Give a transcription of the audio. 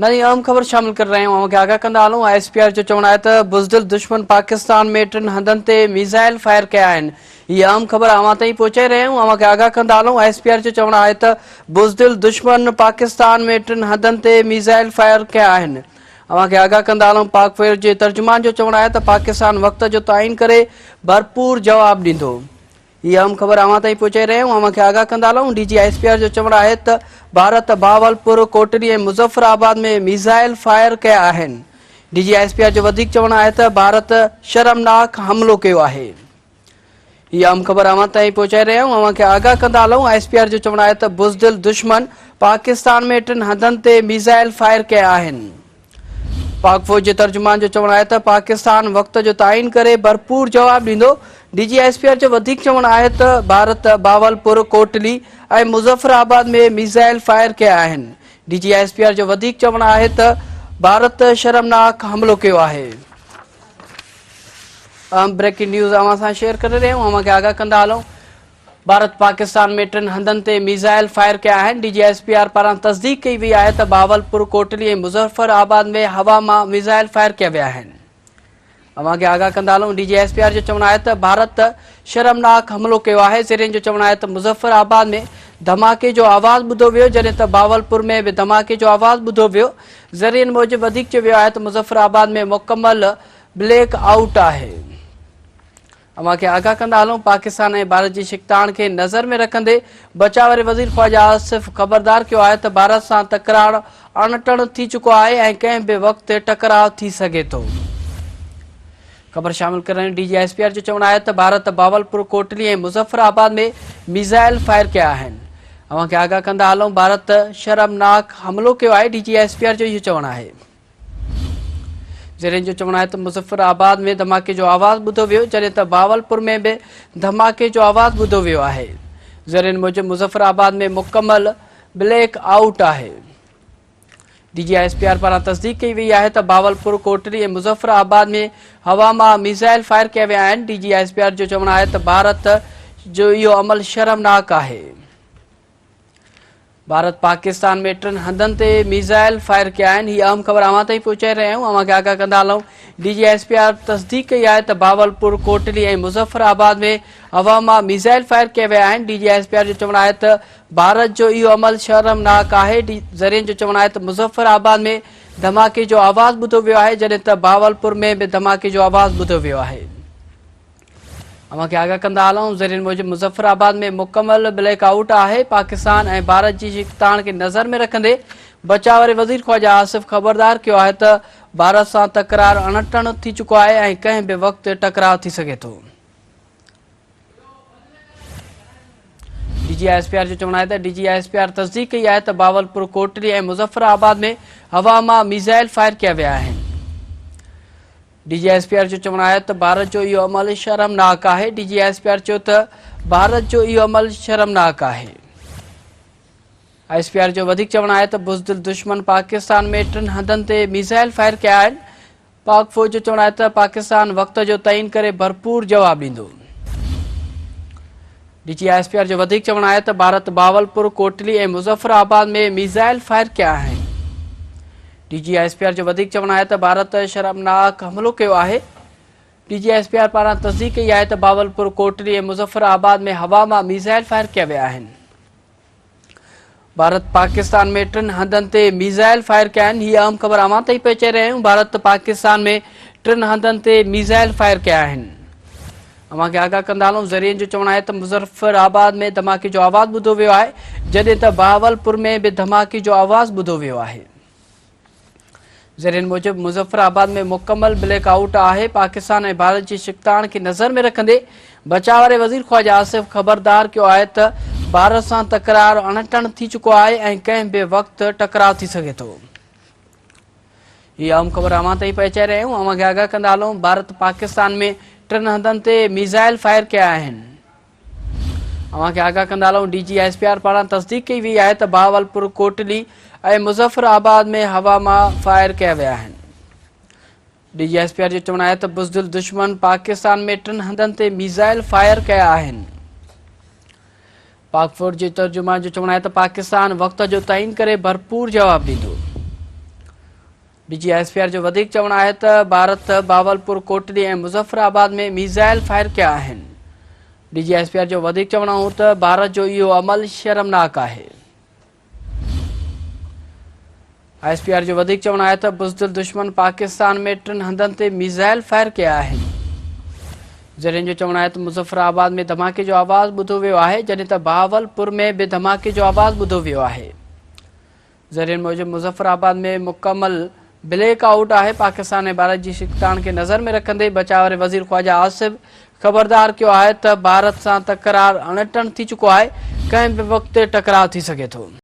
नई अहम खबर शामिल कर रहे हूं। आगाह कंदा हलूं। ISPR जो चवण आहे त बुज़दिल दुश्मन पाकिस्तान में 3 हंधनि ते मिसाइल फायर कया आहिनि। ये अहम खबर अवां ताईं पहुचाए रहे हूं। आगाह कंदा हलूं। ISPR जो चवण आहे त बुज़दिल दुश्मन पाकिस्तान में 3 हंधनि ते मिसाइल फायर कया आहिनि। आगाह कंदा हलूं। पाक फौज जे तर्जुमान जो चवण आहे त पाकिस्तान वक़्त जो तइन करे भरपूर जवाब ॾींदो। ये अहम खबर अवां ताईं पहुचाए रहे हूं। आगाह कंदा हलूं। DG ISPR जो चवण आहे त भारत बावलपुर कोटली ऐं मुज़फ़राबाद में मिसाइल फायर कया आहिनि। DG ISPR जो वधीक चवण आहे त भारत शर्मनाक हमलो कयो आहे। ये अहम खबर अवां ताईं पहुचाए रहे हूं। आगाह कंदा हलूं। ISPR जो चवण आहे त बुज़दिल दुश्मन पाकिस्तान में 3 हंधनि ते मिसाइल फायर कया आहिनि। पाक फौज जे तर्जुमान जो चवण आहे त पाकिस्तान वक़्त जो तइन करे भरपूर जवाब ॾींदो। DG ISPR जो वधीक चवण आहे त भारत बावलपुर कोटली ऐं मुज़फ़राबाद में मिसाइल फायर कया आहिनि। DG ISPR जो वधीक चवण आहे त भारत शर्मनाक हमलो कयो आहे। अहम ब्रेकिंग न्यूज़ अवां सां शेयर करे रहे हूं। आगाह कंदा हलूं। भारत पाकिस्तान में 3 हंधनि ते मिसाइल फायर कया आहिनि। DG ISPR पारां तस्दीक कई वई आहे त बावलपुर कोटली ऐं मुज़फ़राबाद में हवा मां मिसाइल फायर कया विया आहिनि। आगाह कंदा हलूं। DG ISPR जो चवण आहे त भारत शर्मनाक हमलो कयो आहे। ज़रीअनि जो चवण आहे त मुज़फ़राबाद में धमाके जो आवाज़ ॿुधो वियो, जॾहिं त बावलपुर में बि धमाके जो आवाज़ ॿुधो वियो। ज़रीअनि मूजिबि वधीक चयो वियो आहे त मुज़फ़राबाद में मुकमल ब्लैक आउट आहे। आगाह कंदा हलूं। पाकिस्तान ऐं भारत जी शिकताण खे नज़र में रखंदे बचाव वारे वज़ीर ख़्वाजा आसिफ ख़बरदार कयो आहे त भारत सां तकरार अणटण थी चुको आहे ऐं कंहिं बि वक़्तु टकराव थी सघे थो। ख़बर शामिल करण DG ISPR जो चवण आहे त भारत बावलपुर कोटली ऐं मुज़फ़राबाद में मिसाइल फायर कया आहिनि। आगाह कंदा हलूं। भारत शर्मनाक हमलो कयो आहे। DG ISPR जो इहो चवण आहे। ज़रीअनि जो चवण आहे त मुज़फ़राबाद में धमाके जो आवाज़ ॿुधो वियो, जॾहिं त बावलपुर में बि धमाके जो आवाज़ ॿुधो वियो आहे। ज़रीअनि मूजिबि मुज़फ़राबाद में मुकमल ब्लैक आउट आहे। DG ISPR पारां तस्दीक कई वई आहे त बावलपुर कोटली ऐं मुज़फ़राबाद में हवा मां मिसाइल फायर कया विया आहिनि। DG ISPR जो चवण आहे त भारत जो इहो अमल शर्मनाक आहे। भारत पाकिस्तान में 3 हंधनि ते मिसाइल फायर कया आहिनि। हीअ अहम ख़बर अवां ताईं पहुचाए रहिया आहियूं। आगाह कंदा हलूं। DG ISPR तस्दीक कई आहे त बावलपुर कोटली ऐं मुज़फ़राबाद में हवा मां मिसाइल फायर कया विया आहिनि। DG ISPR जो चवण आहे त भारत जो इहो अमल शर्मनाक आहे। ज़रीअनि जो चवण आहे त मुज़फ़राबाद में धमाके जो आवाज़ ॿुधो वियो आहे, जॾहिं त बावलपुर में बि धमाके जो आवाज़ ॿुधो वियो आहे। आगाह कंदा हलूं। ज़रीअनि मूजिबि मुज़फ़राबाद में मुकमल ब्लैक आउट आहे। पाकिस्तान ऐं भारत जी शिकताण खे नज़र में रखंदे बचाव वारे वज़ीर ख़्वाजा आसिफ ख़बरदार कयो आहे त भारत सां तकरार अणटण थी चुको आहे ऐं कंहिं बि वक़्तु टकराव थी सघे थो। DG ISPR जो चवण आहे त DG ISPR तस्दीक कई आहे त बावलपुर कोटली ऐं मुज़फ़राबाद में हवा मां मिसाइल फायर कया विया आहिनि। DG ISPR जो चवण आहे त भारत जो इहो अमल शर्मनाक आहे। DG ISPR चयो त भारत जो इहो अमल शर्मनाक आहे। ISPR जो वधीक चवण आहे त बुज़दिल दुश्मन पाकिस्तान में 3 हंधनि ते मिसाइल फायर कया आहिनि। पाक फौज जो चवण आहे त पाकिस्तान वक़्त जो तइन करे भरपूर जवाब ॾींदो। DG ISPR जो वधीक चवण आहे त भारत बावलपुर कोटली ऐं मुज़फ़राबाद में मिसाइल फायर कया आहिनि। DG ISPR जो वधीक चवण आहे त भारत शर्मनाक हमलो कयो आहे। DG ISPR पारां तस्दीक कई आहे त बावलपुर कोटली ऐं मुज़फ़राबाद में हवा मां मिसाइल फायर कया विया आहिनि। भारत पाकिस्तान में 3 हंधनि ते मिसाइल फायर कया आहिनि। हीअ अहम ख़बर अवां ताईं पहुचाए रहिया आहियूं। भारत पाकिस्तान में 3 हंधनि ते मिसाइल फायर कया आहिनि। आगाह कंदा हलूं। ज़रीअनि जो चवण आहे त मुज़फ़राबाद में धमाके जो आवाज़ ॿुधो वियो आहे, जॾहिं त बावलपुर में बि धमाके जो आवाज़ ॿुधो वियो आहे। ज़रीअनि मूजिबि मुज़फ़राबाद में मुकमल ब्लैक आउट आहे। पाकिस्तान ऐं भारत जी शिकताण खे नज़र में रखंदे बचाव वारे वज़ीर ख़्वाजा आसिफ ख़बरदार कयो आहे त भारत सां तकरार अणटण थी चुको आहे ऐं कंहिं बि वक़्तु टकराव थी सघे थो। हीअ अहम ख़बर अवां ताईं पहुचाए रहिया आहियूं। आगाह कंदा हलूं। भारत पाकिस्तान में 3 हंधनि ते मिसाइल फायर कया आहिनि। आगाह कंदा हलूं। DG ISPR पारां तस्दीक कई वई आहे त बावलपुर कोटली ऐं मुज़फ़राबाद में हवा मां फायर कया विया आहिनि। DG ISPR जो चवण आहे त बुज़दिल दुश्मन पाकिस्तान में 3 हंधनि ते मिसाइल फायर कया आहिनि। पाक फौज जे तर्जुमान जो चवण आहे त पाकिस्तान वक़्त जो तइन करे भरपूर जवाब ॾींदो। DGSPR जो वधीक चवण आहे त भारत बावलपुर कोटली ऐं मुज़फ़राबाद में मीज़ाइल फायर कया आहिनि। DGSPR जो वधीक चवण हो त भारत जो इहो अमल शर्मनाक आहे। ISPR जो वधीक चवण आहे त बुज़दिल दुश्मन पाकिस्तान में 3 हंधनि ते मीज़ाइल फायर कया आहिनि। ज़रीन जो चवण आहे त मुज़फ़राबाद में धमाके जो आवाज़ ॿुधो वियो आहे, जॾहिं त बावलपुर में बि धमाके जो आवाज़ ॿुधो वियो आहे। ज़रीन मूजिब मुज़फ़राबाद में मुकम्मल ब्लैक आउट आहे। पाकिस्तान ऐं भारत जी शिकतान खे नज़र में रखंदे बचाव वारे वज़ीर ख़्वाजा आसिफ ख़बरदार कयो आहे त भारत सां तकरार अणटण थी चुको आहे, कंहिं बि वक़्तु टकराव थी सघे थो।